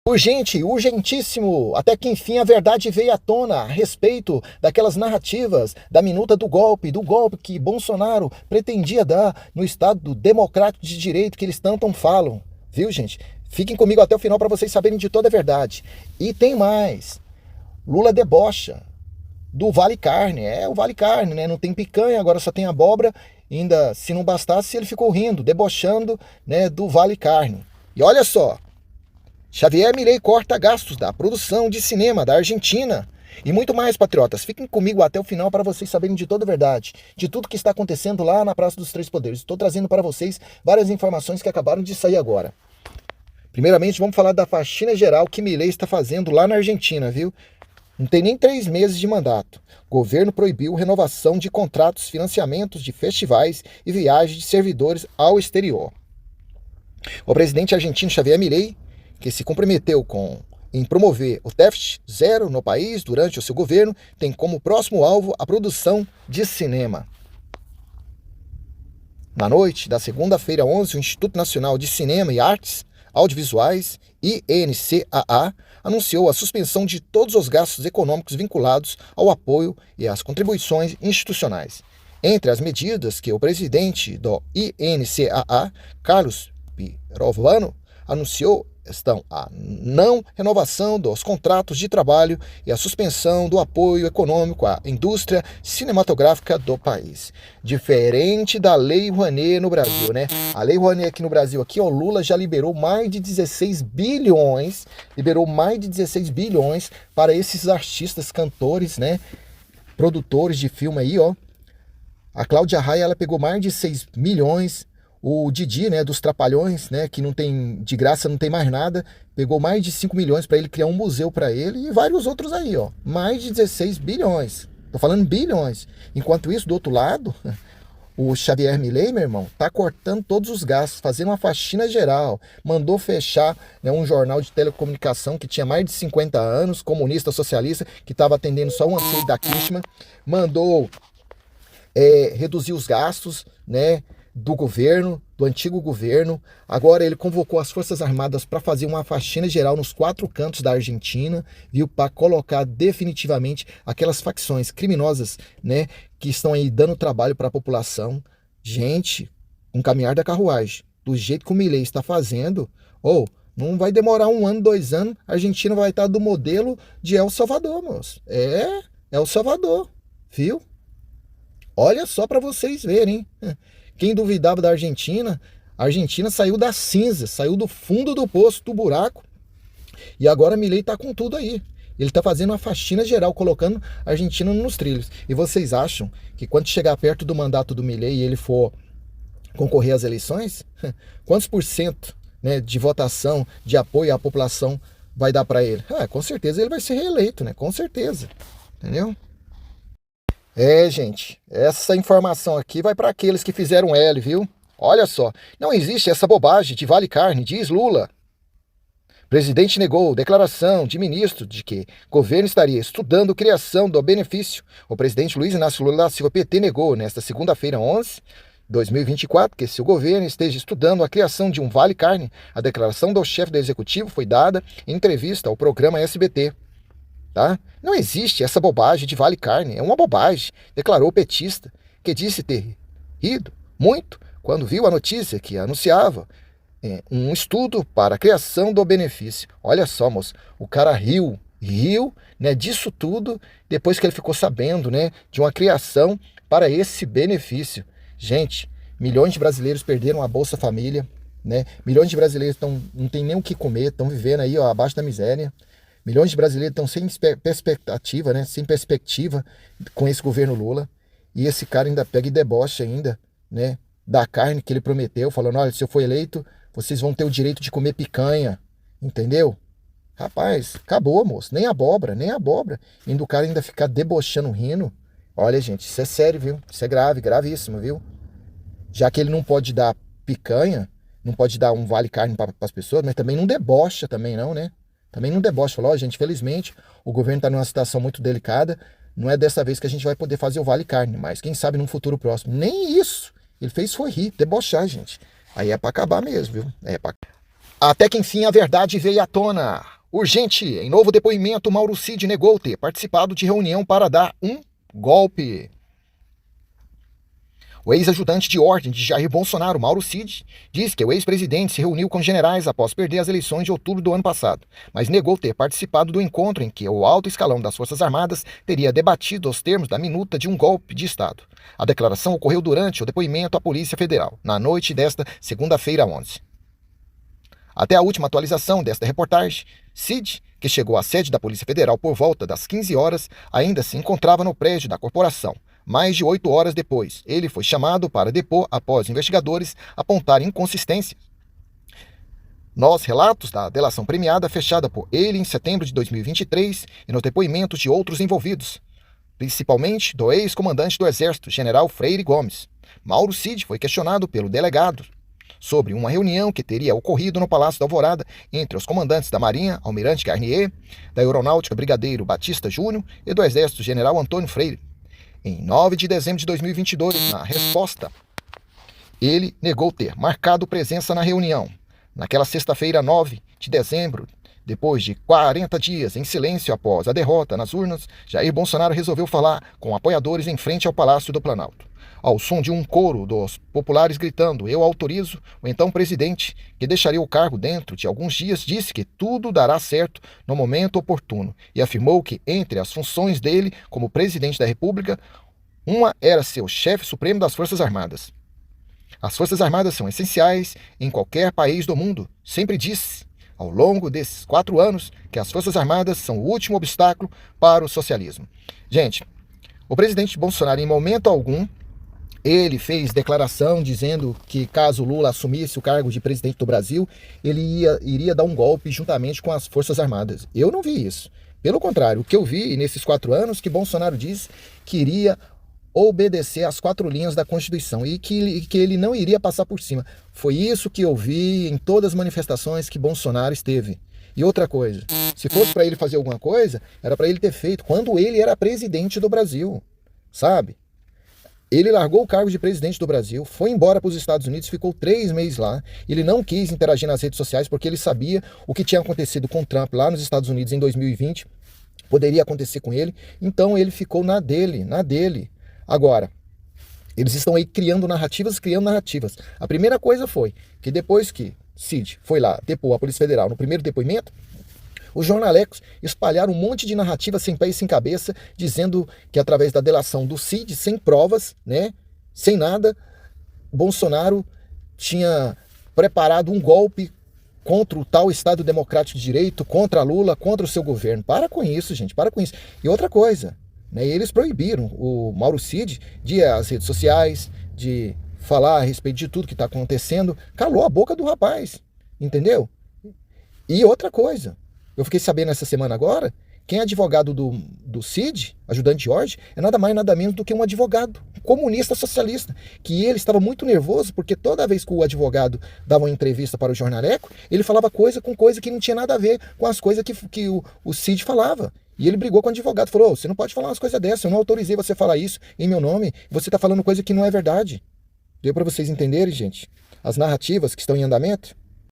Urgente, urgentíssimo, até que enfim a verdade veio à tona a respeito daquelas narrativas da minuta do golpe que Bolsonaro pretendia dar no Estado democrático de direito que eles tanto falam. Viu, gente? Fiquem comigo até o final para vocês saberem de toda a verdade. E tem mais. Lula debocha do Vale Carne. O Vale Carne, né? Não tem picanha, agora só tem abóbora. Ainda, se não bastasse, ele ficou rindo, debochando, né, do Vale Carne. E olha só, Javier Milei corta gastos da produção de cinema da Argentina. E muito mais, patriotas. Fiquem comigo até o final para vocês saberem de toda a verdade, de tudo que está acontecendo lá na Praça dos Três Poderes. Estou trazendo para vocês várias informações que acabaram de sair agora. Primeiramente, vamos falar da faxina geral que Milei está fazendo lá na Argentina, viu? Não tem nem 3 meses de mandato. O governo proibiu renovação de contratos, financiamentos de festivais e viagens de servidores ao exterior. O presidente argentino Javier Milei, que se comprometeu em promover o déficit zero no país durante o seu governo, tem como próximo alvo a produção de cinema. Na noite da segunda-feira 11, o Instituto Nacional de Cinema e Artes Audiovisuais, INCAA, anunciou a suspensão de todos os gastos econômicos vinculados ao apoio e às contribuições institucionais. Entre as medidas que o presidente do INCAA, Carlos Pirovano, anunciou estão a não renovação dos contratos de trabalho e a suspensão do apoio econômico à indústria cinematográfica do país. Diferente da Lei Rouanet no Brasil, né? A Lei Rouanet aqui no Brasil, o Lula já liberou mais de 16 bilhões, para esses artistas, cantores, né? Produtores de filme aí, ó. A Cláudia Raia, ela pegou mais de 6 milhões. O Didi, né, dos Trapalhões, né, que não tem de graça, não tem mais nada, pegou mais de 5 milhões para ele criar um museu para ele e vários outros aí, ó, mais de 16 bilhões. Tô falando bilhões. Enquanto isso, do outro lado, o Javier Milei, meu irmão, tá cortando todos os gastos, fazendo uma faxina geral, mandou fechar, né, um jornal de telecomunicação que tinha mais de 50 anos, comunista, socialista, que estava atendendo só um anseio da Kirchmann, mandou reduzir os gastos, né, do governo, do antigo governo. Agora ele convocou as Forças Armadas para fazer uma faxina geral nos 4 cantos da Argentina, viu, para colocar definitivamente aquelas facções criminosas, né, que estão aí dando trabalho para a população. Gente, um caminhar da carruagem, do jeito que o Milei está fazendo, não vai demorar 1 ano, 2 anos, a Argentina vai estar do modelo de El Salvador, moço. El Salvador, viu? Olha só para vocês verem, hein? Quem duvidava da Argentina, a Argentina saiu das cinzas, saiu do fundo do poço, do buraco, e agora Milei está com tudo aí. Ele está fazendo uma faxina geral, colocando a Argentina nos trilhos. E vocês acham que quando chegar perto do mandato do Milei e ele for concorrer às eleições, quantos %, né, de votação, de apoio à população vai dar para ele? Com certeza ele vai ser reeleito, né? Com certeza. Entendeu? Gente, essa informação aqui vai para aqueles que fizeram L, viu? Olha só, não existe essa bobagem de Vale Carne, diz Lula. Presidente negou declaração de ministro de que o governo estaria estudando criação do benefício. O presidente Luiz Inácio Lula da Silva, PT, negou nesta segunda-feira, 11 de 2024, que se o governo esteja estudando a criação de um Vale Carne. A declaração do chefe do executivo foi dada em entrevista ao programa SBT. Tá? Não existe essa bobagem de Vale Carne, é uma bobagem, declarou o petista, que disse ter rido muito quando viu a notícia que anunciava um estudo para a criação do benefício. Olha só, moço, o cara riu, né, disso tudo depois que ele ficou sabendo, né, de uma criação para esse benefício. Gente, milhões de brasileiros perderam a Bolsa Família, né? Milhões de brasileiros não tem nem o que comer, estão vivendo aí, ó, abaixo da miséria. Milhões de brasileiros estão sem perspectiva, né? Sem perspectiva com esse governo Lula. E esse cara ainda pega e debocha ainda, né, da carne que ele prometeu, falando, olha, se eu for eleito, vocês vão ter o direito de comer picanha. Entendeu? Rapaz, acabou, moço. Nem abóbora. E o cara ainda ficar debochando, rindo. Olha, gente, isso é sério, viu? Isso é grave, gravíssimo, viu? Já que ele não pode dar picanha, não pode dar um vale carne para as pessoas, mas também não debocha também não, né? Também não debocha, falou, gente, infelizmente, o governo está numa situação muito delicada, não é dessa vez que a gente vai poder fazer o Vale Carne, mas quem sabe num futuro próximo. Nem isso ele fez foi rir, debochar, gente. Aí é para acabar mesmo, viu? Até que enfim a verdade veio à tona. Urgente, em novo depoimento, Mauro Cid negou ter participado de reunião para dar um golpe. O ex-ajudante de ordem de Jair Bolsonaro, Mauro Cid, diz que o ex-presidente se reuniu com generais após perder as eleições de outubro do ano passado, mas negou ter participado do encontro em que o alto escalão das Forças Armadas teria debatido os termos da minuta de um golpe de Estado. A declaração ocorreu durante o depoimento à Polícia Federal, na noite desta segunda-feira 11. Até a última atualização desta reportagem, Cid, que chegou à sede da Polícia Federal por volta das 15 horas, ainda se encontrava no prédio da corporação. Mais de 8 horas depois, ele foi chamado para depor após investigadores apontarem inconsistências nos relatos da delação premiada fechada por ele em setembro de 2023 e nos depoimentos de outros envolvidos, principalmente do ex-comandante do Exército, general Freire Gomes. Mauro Cid foi questionado pelo delegado sobre uma reunião que teria ocorrido no Palácio da Alvorada entre os comandantes da Marinha, Almirante Garnier, da Aeronáutica, Brigadeiro Batista Júnior, e do Exército, General Antônio Freire. Em 9 de dezembro de 2022, na resposta, ele negou ter marcado presença na reunião. Naquela sexta-feira, 9 de dezembro, depois de 40 dias em silêncio após a derrota nas urnas, Jair Bolsonaro resolveu falar com apoiadores em frente ao Palácio do Planalto. Ao som de um coro dos populares gritando "Eu autorizo", o então presidente, que deixaria o cargo dentro de alguns dias, disse que tudo dará certo no momento oportuno e afirmou que, entre as funções dele como presidente da República, uma era ser o chefe supremo das Forças Armadas. As Forças Armadas são essenciais em qualquer país do mundo, sempre disse, ao longo desses 4 anos, que as Forças Armadas são o último obstáculo para o socialismo. Gente, o presidente Bolsonaro, em momento algum, ele fez declaração dizendo que caso Lula assumisse o cargo de presidente do Brasil, ele iria dar um golpe juntamente com as Forças Armadas. Eu não vi isso. Pelo contrário, o que eu vi nesses 4 anos, que Bolsonaro disse que iria obedecer às 4 linhas da Constituição e que ele não iria passar por cima. Foi isso que eu vi em todas as manifestações que Bolsonaro esteve. E outra coisa, se fosse para ele fazer alguma coisa, era para ele ter feito quando ele era presidente do Brasil, sabe? Ele largou o cargo de presidente do Brasil, foi embora para os Estados Unidos, ficou 3 meses lá. Ele não quis interagir nas redes sociais porque ele sabia o que tinha acontecido com Trump lá nos Estados Unidos em 2020. Poderia acontecer com ele. Então ele ficou na dele, na dele. Agora, eles estão aí criando narrativas. A primeira coisa foi que depois que Cid foi lá depor a Polícia Federal no primeiro depoimento, os jornalecos espalharam um monte de narrativa sem pé e sem cabeça, dizendo que através da delação do Cid, sem provas, né, sem nada, Bolsonaro tinha preparado um golpe contra o tal Estado Democrático de Direito, contra Lula, contra o seu governo. Para com isso, gente, para com isso. E outra coisa, né, eles proibiram o Mauro Cid de ir às redes sociais, de falar a respeito de tudo que está acontecendo. Calou a boca do rapaz, entendeu? E outra coisa, eu fiquei sabendo essa semana agora, quem é advogado do Cid, ajudante Jorge, é nada mais nada menos do que um advogado comunista socialista, que ele estava muito nervoso porque toda vez que o advogado dava uma entrevista para o Jornaleco, ele falava coisa com coisa que não tinha nada a ver com as coisas que o Cid falava. E ele brigou com o advogado, falou, você não pode falar umas coisas dessas, eu não autorizei você falar isso em meu nome, você está falando coisa que não é verdade. Deu para vocês entenderem, gente, as narrativas que estão em andamento?